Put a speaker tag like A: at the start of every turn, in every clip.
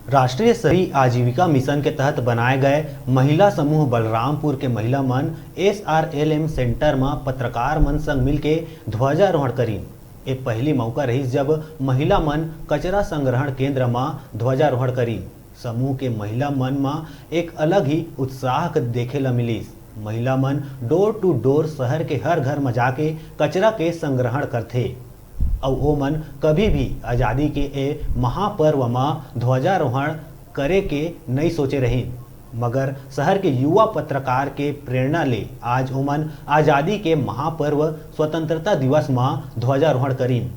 A: राष्ट्रीय शहरी आजीविका मिशन के तहत बनाए गए महिला समूह बलरामपुर के महिला मन SRLM सेंटर में पत्रकार मन संग मिलके ध्वजारोहण करीन। ये पहली मौका रही जब महिला मन कचरा संग्रहण केंद्र में ध्वजारोहण करीन। समूह के महिला मन में एक अलग ही उत्साह देखे ला मिलीस। महिला मन डोर टू डोर शहर के हर घर में जाके कचरा के संग्रहण करथे और वो मन कभी भी आज़ादी के ए महापर्व में ध्वजारोहण करे के नहीं सोचे रही, मगर शहर के युवा पत्रकार के प्रेरणा ले आज ओमन आज़ादी के महापर्व स्वतंत्रता दिवस में ध्वजारोहण करीन।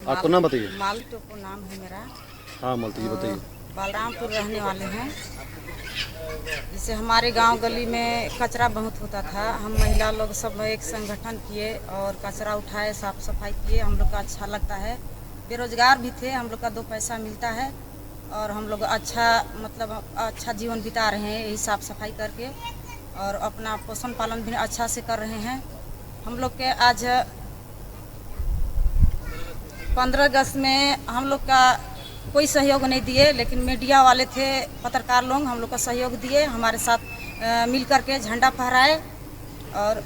B: आपको नाम बताइए।
C: मालटो को नाम है मेरा।
B: हाँ मालती जी बताइए।
C: बलरामपुर रहने वाले हैं। जैसे हमारे गांव गली में कचरा बहुत होता था, हम महिला लोग सब एक संगठन किए और कचरा उठाए, साफ सफाई किए। हम लोग का अच्छा लगता है। बेरोजगार भी थे, हम लोग का 2 पैसा मिलता है और हम लोग अच्छा जीवन बिता रहे हैं यही साफ सफाई करके, और अपना पोषण पालन भी अच्छा से कर रहे हैं। हम लोग के आज 15 अगस्त में हम लोग का कोई सहयोग नहीं दिए, लेकिन मीडिया वाले थे, पत्रकार लोग हम लोग का सहयोग दिए, हमारे साथ मिल कर के झंडा फहराए और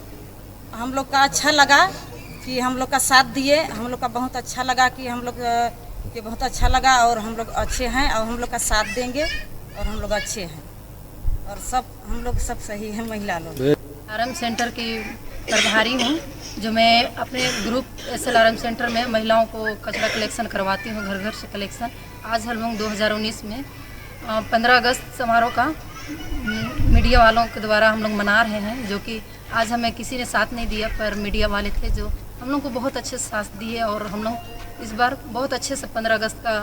C: हम लोग का अच्छा लगा कि हम लोग का साथ दिए। हम लोग का बहुत अच्छा लगा कि हम लोग के बहुत अच्छा लगा और हम लोग अच्छे हैं और हम लोग का साथ देंगे और हम लोग अच्छे हैं और सब हम लोग सब सही हैं। महिला लोग
D: आरएम सेंटर की प्रभारी हूँ, जो मैं अपने ग्रुप SLRM सेंटर में महिलाओं को कचरा कलेक्शन करवाती हूँ, घर घर से कलेक्शन। आज हम लोग 2019 में 15 अगस्त समारोह का मीडिया वालों के द्वारा हम लोग मना रहे हैं, जो कि आज हमें किसी ने साथ नहीं दिया, पर मीडिया वाले थे जो हम लोग को बहुत अच्छे से साथ दिए और हम लोग इस बार बहुत अच्छे से 15 अगस्त का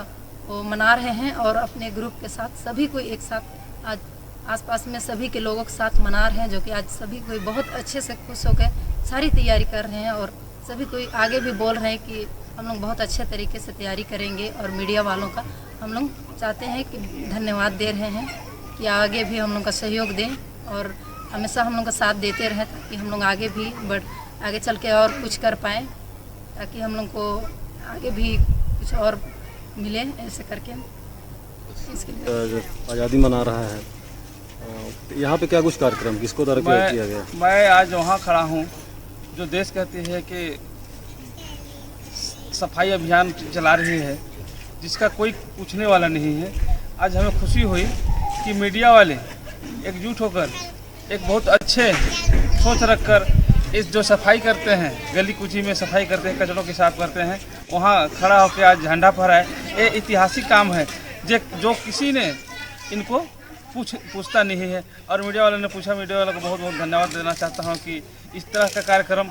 D: वो मना रहे हैं और अपने ग्रुप के साथ सभी को एक साथ आज आसपास में सभी के लोगों के साथ मना रहे हैं, जो कि आज सभी कोई बहुत अच्छे से खुश होकर सारी तैयारी कर रहे हैं और सभी कोई आगे भी बोल रहे हैं कि हम लोग बहुत अच्छे तरीके से तैयारी करेंगे। और मीडिया वालों का हम लोग चाहते हैं कि धन्यवाद दे रहे हैं कि आगे भी हम लोग का सहयोग दें और हमेशा हम लोग का साथ देते रहें, ताकि हम लोग आगे भी आगे चल के और कुछ कर पाएँ, ताकि हम लोग को आगे भी कुछ और मिले। ऐसे करके इसके लिए
B: आज़ादी मना रहा है, यहाँ पे क्या कुछ कार्यक्रम किसको द्वारा किया गया?
E: मैं आज वहाँ खड़ा हूँ जो देश कहती है कि सफाई अभियान चला रही है, जिसका कोई पूछने वाला नहीं है। आज हमें खुशी हुई कि मीडिया वाले एकजुट होकर एक बहुत अच्छे सोच रखकर इस जो सफाई करते हैं, गली कुची में सफाई करते हैं, कचरों की साफ करते हैं, वहाँ खड़ा होकर आज झंडा फहराए। ये ऐतिहासिक काम है जो किसी ने इनको पूछता नहीं है और मीडिया वालों ने पूछा। मीडिया वालों को बहुत बहुत धन्यवाद देना चाहता हूँ कि इस तरह का कार्यक्रम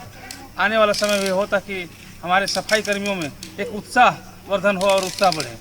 E: आने वाला समय में हो, ताकि हमारे सफाई कर्मियों में एक उत्साह वर्धन हो और उत्साह बढ़े।